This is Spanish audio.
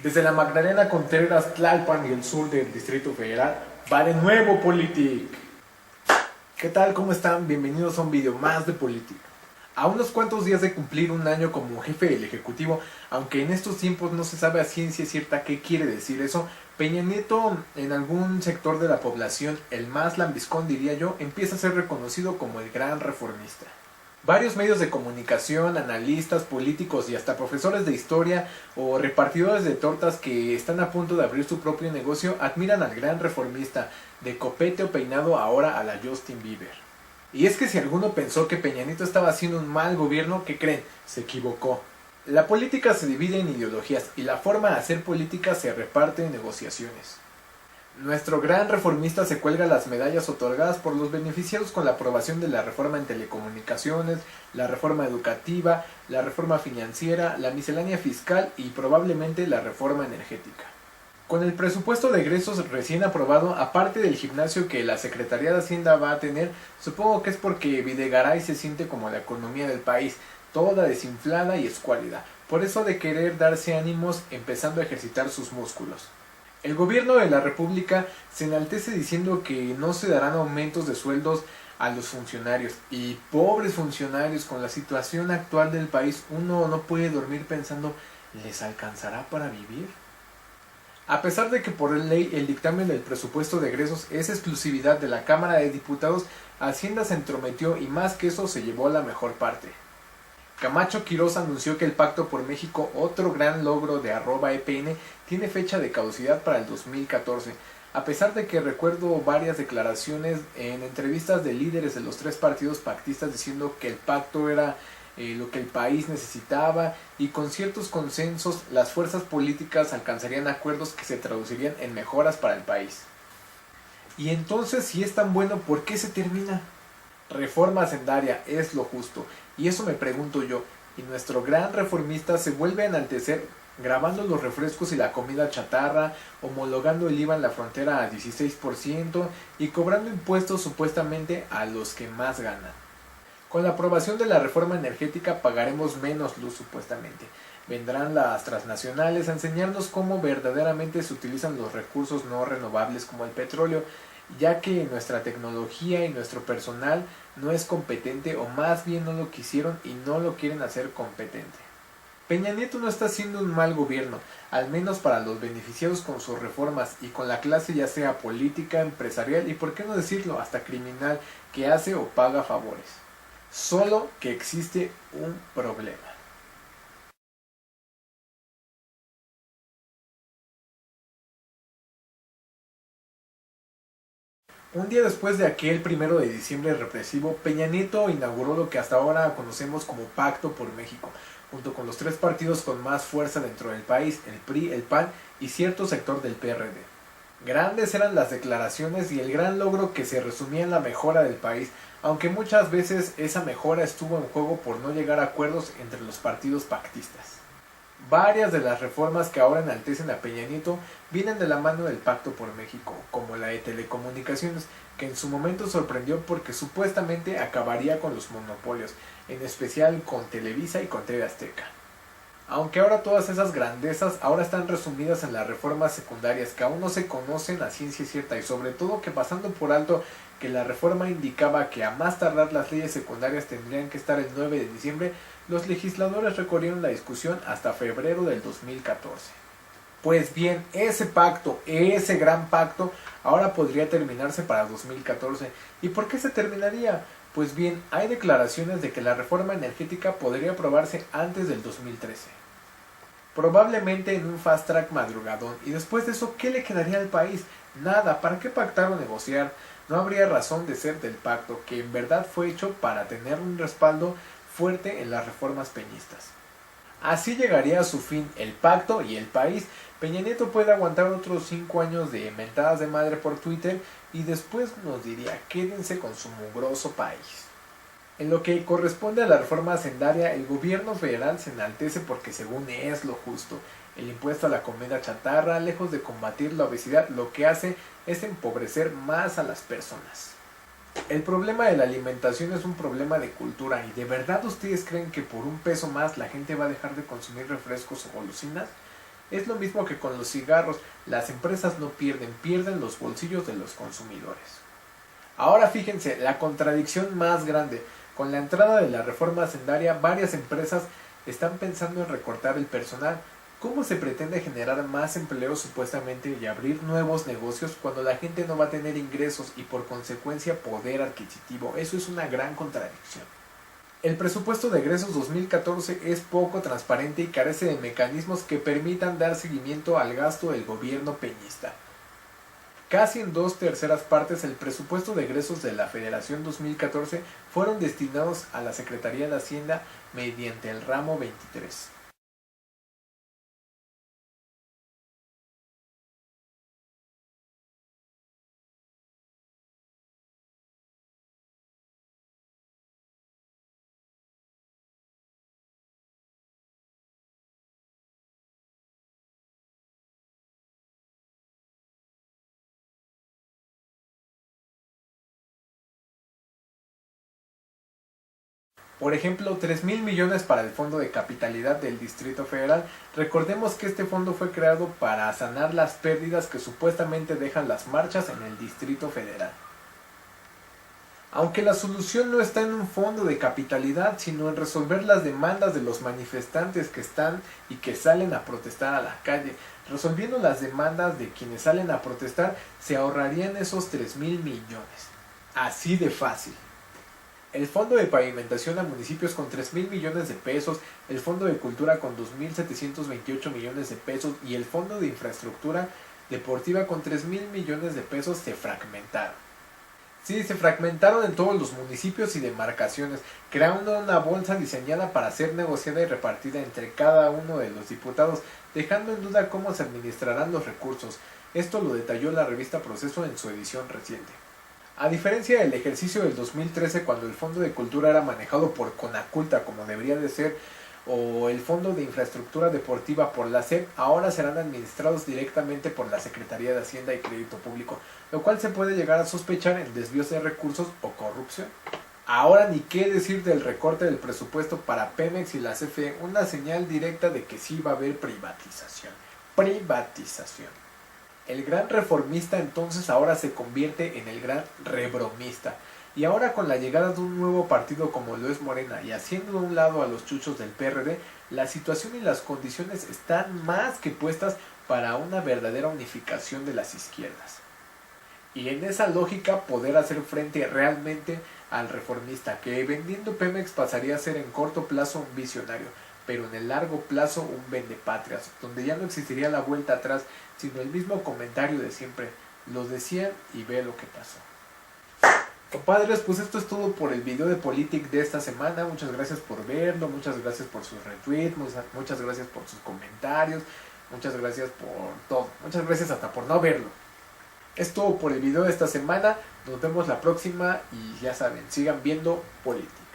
Desde la Magdalena Contreras, Tlalpan y el sur del Distrito Federal, va de nuevo Politic. ¿Qué tal? ¿Cómo están? Bienvenidos a un video más de Politic. A unos cuantos días de cumplir un año como jefe del Ejecutivo, aunque en estos tiempos no se sabe a ciencia cierta qué quiere decir eso, Peña Nieto, en algún sector de la población, el más lambiscón diría yo, empieza a ser reconocido como el gran reformista. Varios medios de comunicación, analistas, políticos y hasta profesores de historia o repartidores de tortas que están a punto de abrir su propio negocio admiran al gran reformista, de copete o peinado ahora a la Justin Bieber. Y es que si alguno pensó que Peña Nieto estaba haciendo un mal gobierno, ¿qué creen? Se equivocó. La política se divide en ideologías y la forma de hacer política se reparte en negociaciones. Nuestro gran reformista se cuelga las medallas otorgadas por los beneficiados con la aprobación de la reforma en telecomunicaciones, la reforma educativa, la reforma financiera, la miscelánea fiscal y probablemente la reforma energética. Con el presupuesto de egresos recién aprobado, aparte del gimnasio que la Secretaría de Hacienda va a tener, supongo que es porque Videgaray se siente como la economía del país, toda desinflada y escuálida, por eso de querer darse ánimos empezando a ejercitar sus músculos. El gobierno de la República se enaltece diciendo que no se darán aumentos de sueldos a los funcionarios. Y pobres funcionarios, con la situación actual del país, uno no puede dormir pensando, ¿les alcanzará para vivir? A pesar de que por ley el dictamen del presupuesto de egresos es exclusividad de la Cámara de Diputados, Hacienda se entrometió y más que eso se llevó la mejor parte. Camacho Quirós anunció que el Pacto por México, otro gran logro de @EPN, tiene fecha de caducidad para el 2014, a pesar de que recuerdo varias declaraciones en entrevistas de líderes de los tres partidos pactistas diciendo que el pacto era lo que el país necesitaba y con ciertos consensos las fuerzas políticas alcanzarían acuerdos que se traducirían en mejoras para el país. Y entonces, si es tan bueno, ¿por qué se termina? Reforma hacendaria es lo justo, y eso me pregunto yo, y nuestro gran reformista se vuelve a enaltecer grabando los refrescos y la comida chatarra, homologando el IVA en la frontera a 16% y cobrando impuestos supuestamente a los que más ganan. Con la aprobación de la reforma energética pagaremos menos luz supuestamente. Vendrán las transnacionales a enseñarnos cómo verdaderamente se utilizan los recursos no renovables como el petróleo, ya que nuestra tecnología y nuestro personal no es competente o más bien no lo quisieron y no lo quieren hacer competente. Peña Nieto no está haciendo un mal gobierno, al menos para los beneficiados con sus reformas y con la clase ya sea política, empresarial y por qué no decirlo hasta criminal que hace o paga favores. Solo que existe un problema. Un día después de aquel 1 de diciembre represivo, Peña Nieto inauguró lo que hasta ahora conocemos como Pacto por México, junto con los tres partidos con más fuerza dentro del país, el PRI, el PAN y cierto sector del PRD. Grandes eran las declaraciones y el gran logro que se resumía en la mejora del país, aunque muchas veces esa mejora estuvo en juego por no llegar a acuerdos entre los partidos pactistas. Varias de las reformas que ahora enaltecen a Peña Nieto vienen de la mano del Pacto por México, como la de telecomunicaciones, que en su momento sorprendió porque supuestamente acabaría con los monopolios, en especial con Televisa y con TV Azteca. Aunque ahora todas esas grandezas ahora están resumidas en las reformas secundarias que aún no se conocen a ciencia cierta y sobre todo que pasando por alto que la reforma indicaba que a más tardar las leyes secundarias tendrían que estar el 9 de diciembre, los legisladores recorrieron la discusión hasta febrero del 2014. Pues bien, ese pacto, ese gran pacto, ahora podría terminarse para 2014. ¿Y por qué se terminaría? Pues bien, hay declaraciones de que la reforma energética podría aprobarse antes del 2013. Probablemente en un fast track madrugadón. Y después de eso, ¿qué le quedaría al país? Nada, ¿para qué pactar o negociar? No habría razón de ser del pacto, que en verdad fue hecho para tener un respaldo fuerte en las reformas peñistas. Así llegaría a su fin el pacto y el país. Peña Nieto puede aguantar otros 5 años de mentadas de madre por Twitter y después nos diría quédense con su mugroso país. En lo que corresponde a la reforma hacendaria, el gobierno federal se enaltece porque según es lo justo. El impuesto a la comida chatarra, lejos de combatir la obesidad, lo que hace es empobrecer más a las personas. El problema de la alimentación es un problema de cultura y ¿de verdad ustedes creen que por un peso más la gente va a dejar de consumir refrescos o golosinas? Es lo mismo que con los cigarros, las empresas no pierden, pierden los bolsillos de los consumidores. Ahora fíjense, la contradicción más grande. Con la entrada de la reforma hacendaria, varias empresas están pensando en recortar el personal. ¿Cómo se pretende generar más empleo supuestamente y abrir nuevos negocios cuando la gente no va a tener ingresos y por consecuencia poder adquisitivo? Eso es una gran contradicción. El presupuesto de egresos 2014 es poco transparente y carece de mecanismos que permitan dar seguimiento al gasto del gobierno peñista. Casi en 2/3 partes el presupuesto de egresos de la Federación 2014 fueron destinados a la Secretaría de Hacienda mediante el ramo 23. Por ejemplo, 3.000 millones para el Fondo de Capitalidad del Distrito Federal. Recordemos que este fondo fue creado para sanar las pérdidas que supuestamente dejan las marchas en el Distrito Federal. Aunque la solución no está en un fondo de capitalidad, sino en resolver las demandas de los manifestantes que están y que salen a protestar a la calle. Resolviendo las demandas de quienes salen a protestar, se ahorrarían esos 3.000 millones. Así de fácil. El Fondo de Pavimentación a municipios con 3.000 millones de pesos, el Fondo de Cultura con 2.728 millones de pesos y el Fondo de Infraestructura Deportiva con 3.000 millones de pesos se fragmentaron. Sí, se fragmentaron en todos los municipios y demarcaciones, creando una bolsa diseñada para ser negociada y repartida entre cada uno de los diputados, dejando en duda cómo se administrarán los recursos. Esto lo detalló la revista Proceso en su edición reciente. A diferencia del ejercicio del 2013, cuando el Fondo de Cultura era manejado por Conaculta como debería de ser, o el Fondo de Infraestructura Deportiva por la SEP, ahora serán administrados directamente por la Secretaría de Hacienda y Crédito Público, lo cual se puede llegar a sospechar en desvíos de recursos o corrupción. Ahora ni qué decir del recorte del presupuesto para Pemex y la CFE, una señal directa de que sí va a haber privatización. Privatización. El gran reformista entonces ahora se convierte en el gran rebromista. Y ahora con la llegada de un nuevo partido como lo es Morena y haciendo de un lado a los chuchos del PRD, la situación y las condiciones están más que puestas para una verdadera unificación de las izquierdas. Y en esa lógica poder hacer frente realmente al reformista, que vendiendo Pemex pasaría a ser en corto plazo un visionario, pero en el largo plazo un vendepatrias, donde ya no existiría la vuelta atrás, sino el mismo comentario de siempre: lo decían y ve lo que pasó. Compadres, pues esto es todo por el video de Politic de esta semana. Muchas gracias por verlo, muchas gracias por sus retweets, muchas gracias por sus comentarios, muchas gracias por todo, muchas gracias hasta por no verlo. Es todo por el video de esta semana, nos vemos la próxima y ya saben, sigan viendo Politic.